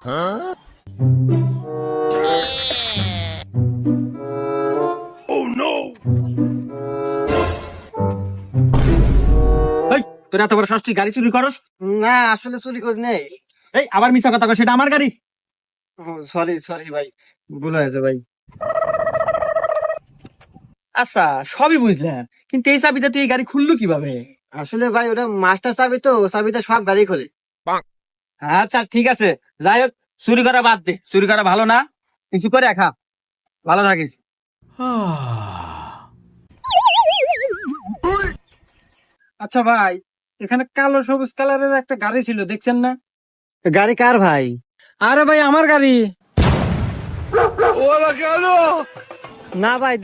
তোর এত বড় শাস্তি, গাড়ি চুরি করস? না আসলে চুরি করি নাই। এই আবার মিথ্যা কথা কয়, সেটা আমার গাড়ি। সরি সরি ভাই, ভুল হয়েছে ভাই। আচ্ছা, সবই বুঝলাম, কিন্তু এই চাবিটা তুই এই গাড়ি খুললো কিভাবে? আসলে ভাই ওটা মাস্টার চাবি, তো চাবিটা সব গাড়ি খোলে। আচ্ছা ঠিক আছে, যাই হোক, চুরি করা বাদ দে, চুরি করা ভালো না, কিছু করে খা, ভালো থাকিস। আচ্ছা ভাই, এখানে কালো সবুজ কালারের একটা গাড়ি ছিল, দেখছেন না? গাড়ি কার ভাই? আরে ভাই, আমার গাড়ি। না ভাই